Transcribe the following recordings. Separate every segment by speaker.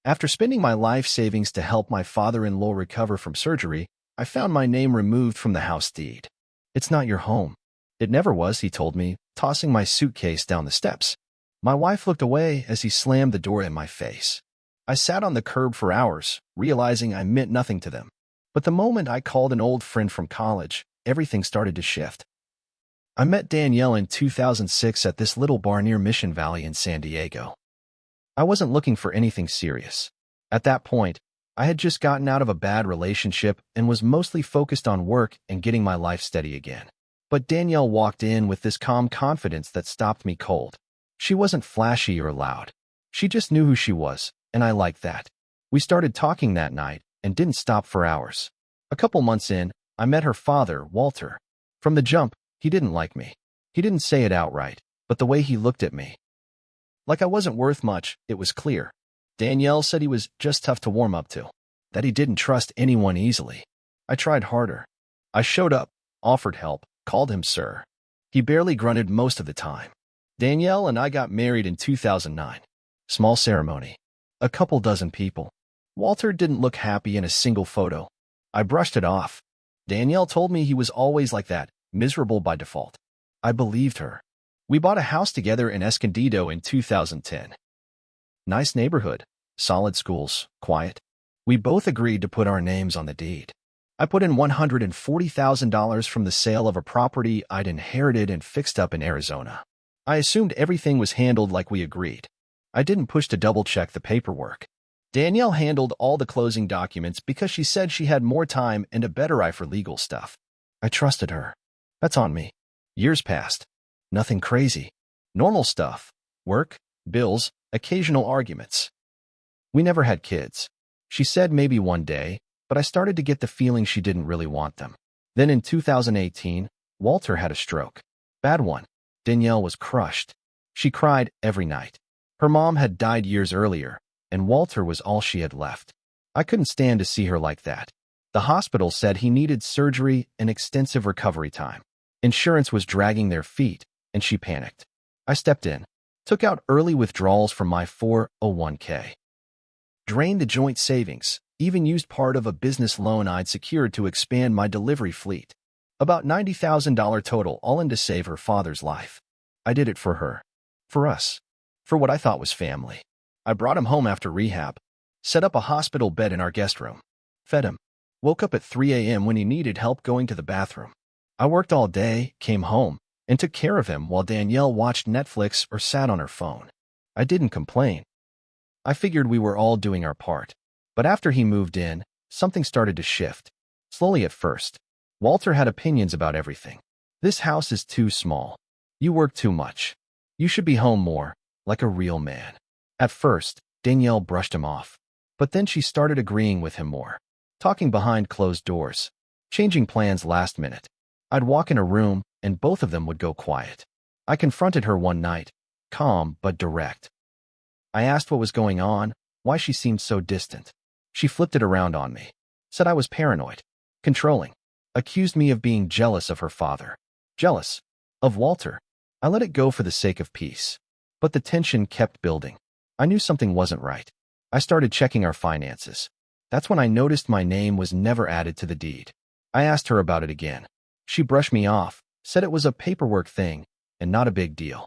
Speaker 1: After spending my life savings to help my father-in-law recover from surgery, I found my name removed from the house deed. It's not your home. It never was, he told me, tossing my suitcase down the steps. My wife looked away as he slammed the door in my face. I sat on the curb for hours, realizing I meant nothing to them. But the moment I called an old friend from college, everything started to shift. I met Danielle in 2006 at this little bar near Mission Valley in San Diego. I wasn't looking for anything serious. At that point, I had just gotten out of a bad relationship and was mostly focused on work and getting my life steady again. But Danielle walked in with this calm confidence that stopped me cold. She wasn't flashy or loud. She just knew who she was, and I liked that. We started talking that night and didn't stop for hours. A couple months in, I met her father, Walter. From the jump, he didn't like me. He didn't say it outright, but the way he looked at me, like I wasn't worth much, it was clear. Danielle said he was just tough to warm up to, that he didn't trust anyone easily. I tried harder. I showed up, offered help, called him sir. He barely grunted most of the time. Danielle and I got married in 2009. Small ceremony. A couple dozen people. Walter didn't look happy in a single photo. I brushed it off. Danielle told me he was always like that, miserable by default. I believed her. We bought a house together in Escondido in 2010. Nice neighborhood, solid schools, quiet. We both agreed to put our names on the deed. I put in $140,000 from the sale of a property I'd inherited and fixed up in Arizona. I assumed everything was handled like we agreed. I didn't push to double-check the paperwork. Danielle handled all the closing documents because she said she had more time and a better eye for legal stuff. I trusted her. That's on me. Years passed. Nothing crazy. Normal stuff. Work, bills, occasional arguments. We never had kids. She said maybe one day, but I started to get the feeling she didn't really want them. Then in 2018, Walter had a stroke. Bad one. Danielle was crushed. She cried every night. Her mom had died years earlier, and Walter was all she had left. I couldn't stand to see her like that. The hospital said he needed surgery and extensive recovery time. Insurance was dragging their feet, and she panicked. I stepped in, took out early withdrawals from my 401k, drained the joint savings, even used part of a business loan I'd secured to expand my delivery fleet. About $90,000 total, all in to save her father's life. I did it for her. For us. For what I thought was family. I brought him home after rehab, set up a hospital bed in our guest room, fed him, woke up at 3 a.m. when he needed help going to the bathroom. I worked all day, came home, and took care of him while Danielle watched Netflix or sat on her phone. I didn't complain. I figured we were all doing our part. But after he moved in, something started to shift. Slowly at first. Walter had opinions about everything. This house is too small. You work too much. You should be home more, like a real man. At first, Danielle brushed him off. But then she started agreeing with him more. Talking behind closed doors. Changing plans last minute. I'd walk in a room, and both of them would go quiet. I confronted her one night, calm but direct. I asked what was going on, why she seemed so distant. She flipped it around on me. Said I was paranoid. Controlling. Accused me of being jealous of her father. Jealous. Of Walter. I let it go for the sake of peace. But the tension kept building. I knew something wasn't right. I started checking our finances. That's when I noticed my name was never added to the deed. I asked her about it again. She brushed me off, said it was a paperwork thing, and not a big deal.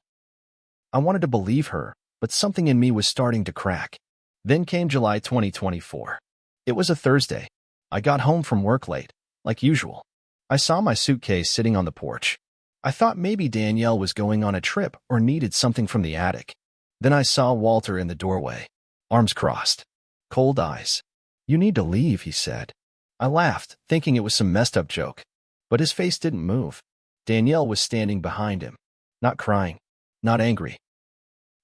Speaker 1: I wanted to believe her, but something in me was starting to crack. Then came July 2024. It was a Thursday. I got home from work late, like usual. I saw my suitcase sitting on the porch. I thought maybe Danielle was going on a trip or needed something from the attic. Then I saw Walter in the doorway, arms crossed, cold eyes. You need to leave, he said. I laughed, thinking it was some messed up joke. But his face didn't move. Danielle was standing behind him, not crying, not angry,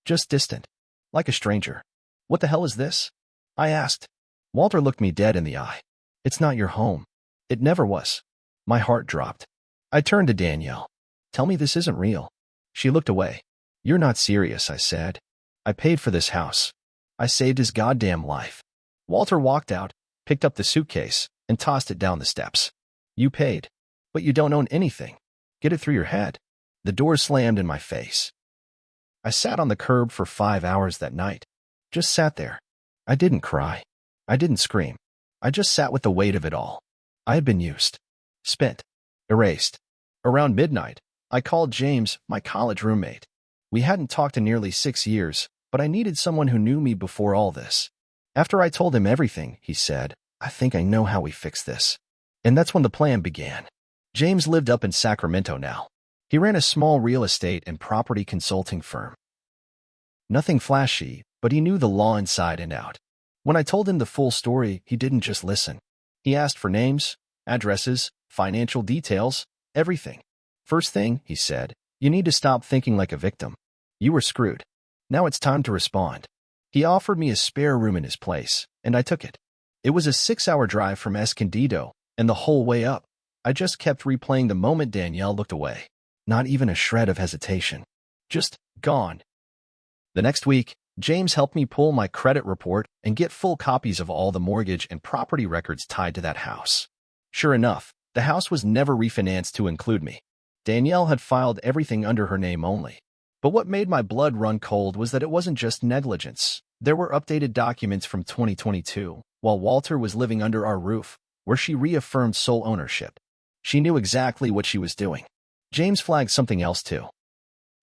Speaker 1: just distant, like a stranger. What the hell is this? I asked. Walter looked me dead in the eye. It's not your home. It never was. My heart dropped. I turned to Danielle. Tell me this isn't real. She looked away. You're not serious, I said. I paid for this house. I saved his goddamn life. Walter walked out, picked up the suitcase, and tossed it down the steps. You paid. But you don't own anything. Get it through your head. The door slammed in my face. I sat on the curb for 5 hours that night. Just sat there. I didn't cry. I didn't scream. I just sat with the weight of it all. I had been used, spent, erased. Around midnight, I called James, my college roommate. We hadn't talked in nearly 6 years, but I needed someone who knew me before all this. After I told him everything, he said, "I think I know how we fix this." And that's when the plan began. James lived up in Sacramento now. He ran a small real estate and property consulting firm. Nothing flashy, but he knew the law inside and out. When I told him the full story, he didn't just listen. He asked for names, addresses, financial details, everything. "First thing," he said, "you need to stop thinking like a victim. You were screwed. Now it's time to respond." He offered me a spare room in his place, and I took it. It was a 6-hour drive from Escondido, and the whole way up, I just kept replaying the moment Danielle looked away. Not even a shred of hesitation. Just gone. The next week, James helped me pull my credit report and get full copies of all the mortgage and property records tied to that house. Sure enough, the house was never refinanced to include me. Danielle had filed everything under her name only. But what made my blood run cold was that it wasn't just negligence. There were updated documents from 2022, while Walter was living under our roof, where she reaffirmed sole ownership. She knew exactly what she was doing. James flagged something else too.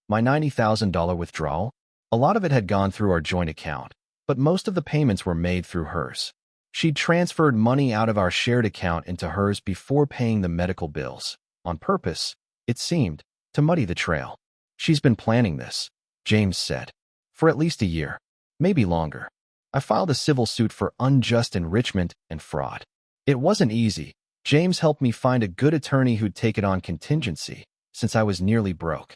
Speaker 1: My $90,000 withdrawal? A lot of it had gone through our joint account, but most of the payments were made through hers. She'd transferred money out of our shared account into hers before paying the medical bills, on purpose, it seemed, to muddy the trail. "She's been planning this," James said, "for at least a year, maybe longer." I filed a civil suit for unjust enrichment and fraud. It wasn't easy. James helped me find a good attorney who'd take it on contingency, since I was nearly broke.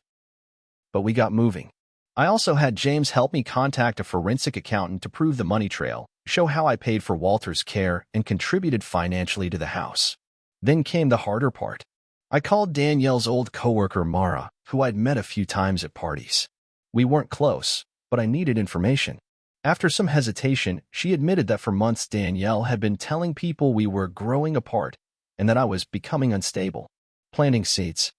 Speaker 1: But we got moving. I also had James help me contact a forensic accountant to prove the money trail, show how I paid for Walter's care, and contributed financially to the house. Then came the harder part. I called Danielle's old coworker Mara, who I'd met a few times at parties. We weren't close, but I needed information. After some hesitation, she admitted that for months Danielle had been telling people we were growing apart and that I was becoming unstable, planting seeds.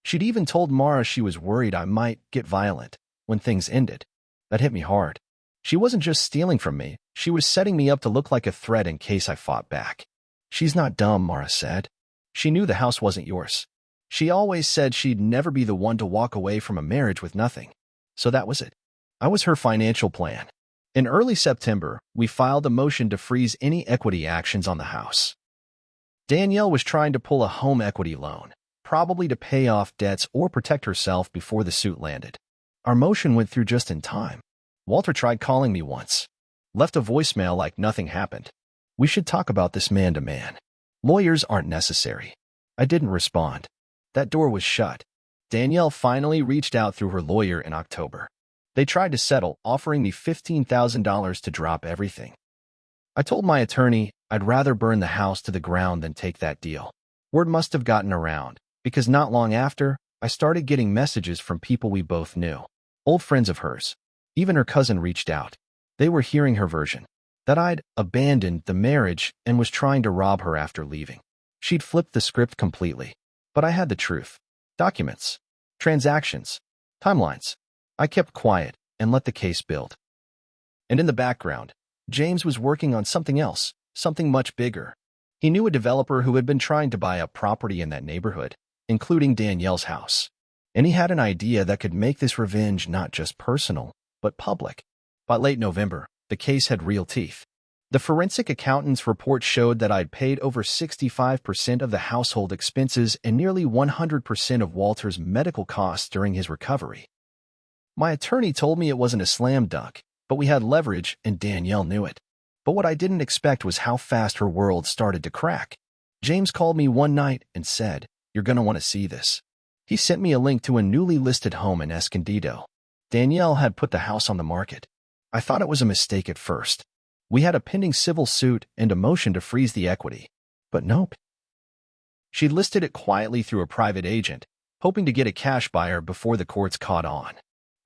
Speaker 1: She'd even told Mara she was worried I might get violent when things ended. That hit me hard. She wasn't just stealing from me, she was setting me up to look like a threat in case I fought back. "She's not dumb," Mara said. "She knew the house wasn't yours. She always said she'd never be the one to walk away from a marriage with nothing. So that was it. I was her financial plan." In early September, we filed a motion to freeze any equity actions on the house. Danielle was trying to pull a home equity loan, probably to pay off debts or protect herself before the suit landed. Our motion went through just in time. Walter tried calling me once. Left a voicemail like nothing happened. "We should talk about this man to man. Lawyers aren't necessary." I didn't respond. That door was shut. Danielle finally reached out through her lawyer in October. They tried to settle, offering me $15,000 to drop everything. I told my attorney I'd rather burn the house to the ground than take that deal. Word must have gotten around, because not long after, I started getting messages from people we both knew, old friends of hers. Even her cousin reached out. They were hearing her version, that I'd abandoned the marriage and was trying to rob her after leaving. She'd flipped the script completely. But I had the truth. Documents, transactions, timelines. I kept quiet and let the case build. And in the background, James was working on something else, something much bigger. He knew a developer who had been trying to buy up property in that neighborhood, including Danielle's house. And he had an idea that could make this revenge not just personal, but public. By late November, the case had real teeth. The forensic accountant's report showed that I'd paid over 65% of the household expenses and nearly 100% of Walter's medical costs during his recovery. My attorney told me it wasn't a slam dunk, but we had leverage and Danielle knew it. But what I didn't expect was how fast her world started to crack. James called me one night and said, "You're going to want to see this." He sent me a link to a newly listed home in Escondido. Danielle had put the house on the market. I thought it was a mistake at first. We had a pending civil suit and a motion to freeze the equity. But nope. She listed it quietly through a private agent, hoping to get a cash buyer before the courts caught on.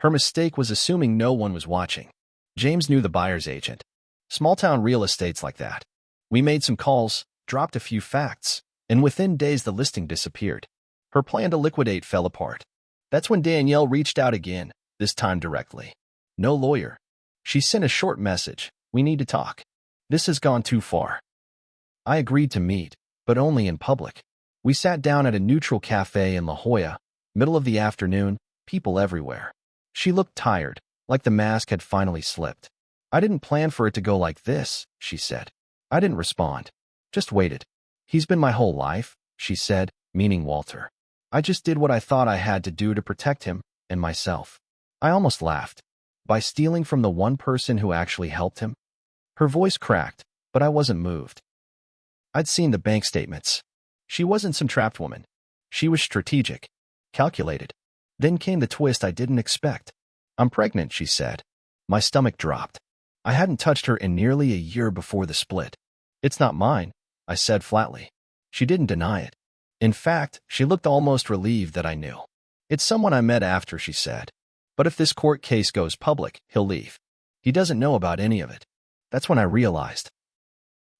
Speaker 1: Her mistake was assuming no one was watching. James knew the buyer's agent. Small-town real estate's like that. We made some calls, dropped a few facts, and within days the listing disappeared. Her plan to liquidate fell apart. That's when Danielle reached out again, this time directly. No lawyer. She sent a short message, We need to talk. This has gone too far. I agreed to meet, but only in public. We sat down at a neutral cafe in La Jolla, middle of the afternoon, people everywhere. She looked tired, like the mask had finally slipped. I didn't plan for it to go like this, she said. I didn't respond. Just waited. He's been my whole life, she said, meaning Walter. I just did what I thought I had to do to protect him and myself. I almost laughed. By stealing from the one person who actually helped him? Her voice cracked, but I wasn't moved. I'd seen the bank statements. She wasn't some trapped woman. She was strategic, calculated. Then came the twist I didn't expect. I'm pregnant, she said. My stomach dropped. I hadn't touched her in nearly a year before the split. It's not mine, I said flatly. She didn't deny it. In fact, she looked almost relieved that I knew. It's someone I met after, she said. But if this court case goes public, he'll leave. He doesn't know about any of it. That's when I realized.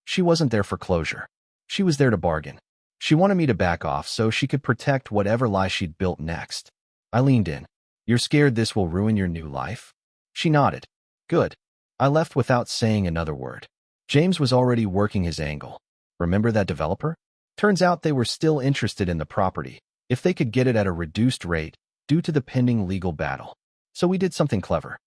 Speaker 1: She wasn't there for closure. She was there to bargain. She wanted me to back off so she could protect whatever lie she'd built next. I leaned in. You're scared this will ruin your new life? She nodded. Good. I left without saying another word. James was already working his angle. Remember that developer? Turns out they were still interested in the property, if they could get it at a reduced rate due to the pending legal battle. So we did something clever.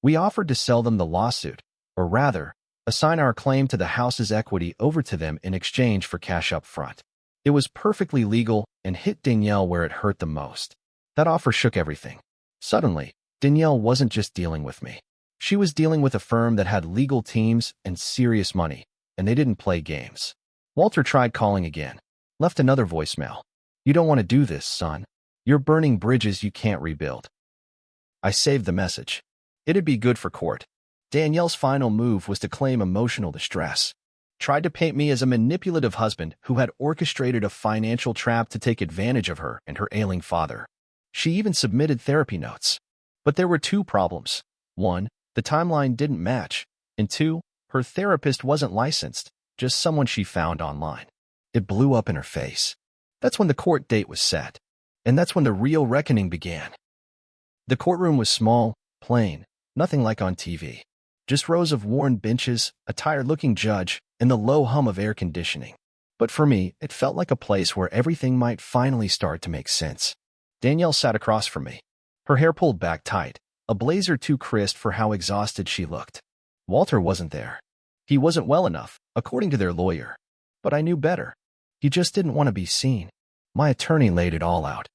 Speaker 1: We offered to sell them the lawsuit, or rather, assign our claim to the house's equity over to them in exchange for cash up front. It was perfectly legal and hit Danielle where it hurt the most. That offer shook everything. Suddenly, Danielle wasn't just dealing with me. She was dealing with a firm that had legal teams and serious money, and they didn't play games. Walter tried calling again, left another voicemail. You don't want to do this, son. You're burning bridges you can't rebuild. I saved the message. It'd be good for court. Danielle's final move was to claim emotional distress. Tried to paint me as a manipulative husband who had orchestrated a financial trap to take advantage of her and her ailing father. She even submitted therapy notes. But there were two problems. One, the timeline didn't match. And two, her therapist wasn't licensed, just someone she found online. It blew up in her face. That's when the court date was set. And that's when the real reckoning began. The courtroom was small, plain, nothing like on TV. Just rows of worn benches, a tired-looking judge, and the low hum of air conditioning. But for me, it felt like a place where everything might finally start to make sense. Danielle sat across from me. Her hair pulled back tight, a blazer too crisp for how exhausted she looked. Walter wasn't there. He wasn't well enough, according to their lawyer. But I knew better. He just didn't want to be seen. My attorney laid it all out.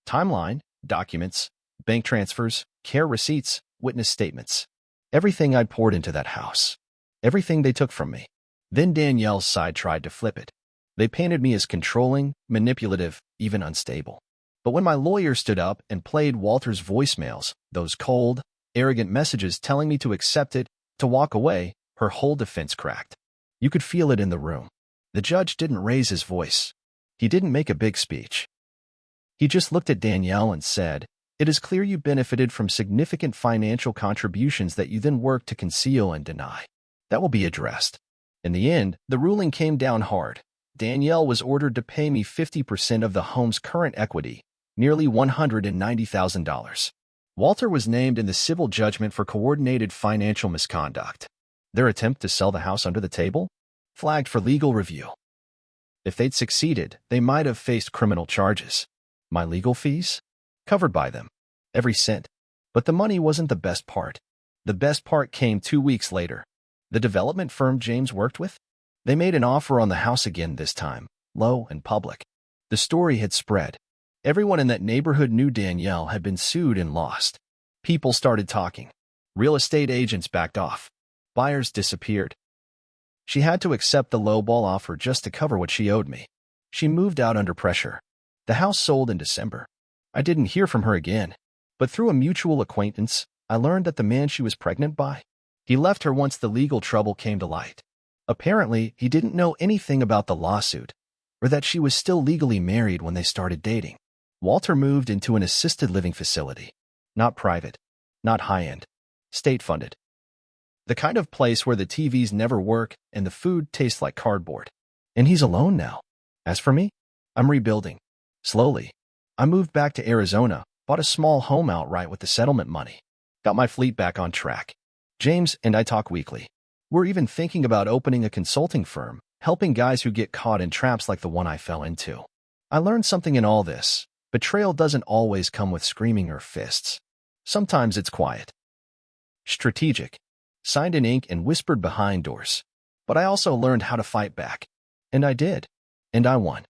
Speaker 1: Timeline, documents, bank transfers, care receipts, witness statements. Everything I'd poured into that house. Everything they took from me. Then Danielle's side tried to flip it. They painted me as controlling, manipulative, even unstable. But when my lawyer stood up and played Walter's voicemails, those cold, arrogant messages telling me to accept it, to walk away, her whole defense cracked. You could feel it in the room. The judge didn't raise his voice. He didn't make a big speech. He just looked at Danielle and said, "It is clear you benefited from significant financial contributions that you then worked to conceal and deny. That will be addressed." In the end, the ruling came down hard. Danielle was ordered to pay me 50% of the home's current equity, nearly $190,000. Walter was named in the civil judgment for coordinated financial misconduct. Their attempt to sell the house under the table? Flagged for legal review. If they'd succeeded, they might have faced criminal charges. My legal fees? Covered by them. Every cent. But the money wasn't the best part. The best part came 2 weeks later. The development firm James worked with? They made an offer on the house again this time, low and public. The story had spread. Everyone in that neighborhood knew Danielle had been sued and lost. People started talking. Real estate agents backed off. Buyers disappeared. She had to accept the lowball offer just to cover what she owed me. She moved out under pressure. The house sold in December. I didn't hear from her again. But through a mutual acquaintance, I learned that the man she was pregnant by, he left her once the legal trouble came to light. Apparently, he didn't know anything about the lawsuit, or that she was still legally married when they started dating. Walter moved into an assisted living facility. Not private, not high-end, state-funded. The kind of place where the TVs never work and the food tastes like cardboard. And he's alone now. As for me, I'm rebuilding. Slowly. I moved back to Arizona, bought a small home outright with the settlement money. Got my fleet back on track. James and I talk weekly. We're even thinking about opening a consulting firm, helping guys who get caught in traps like the one I fell into. I learned something in all this. Betrayal doesn't always come with screaming or fists. Sometimes it's quiet. Strategic. Signed in ink and whispered behind doors. But I also learned how to fight back. And I did. And I won.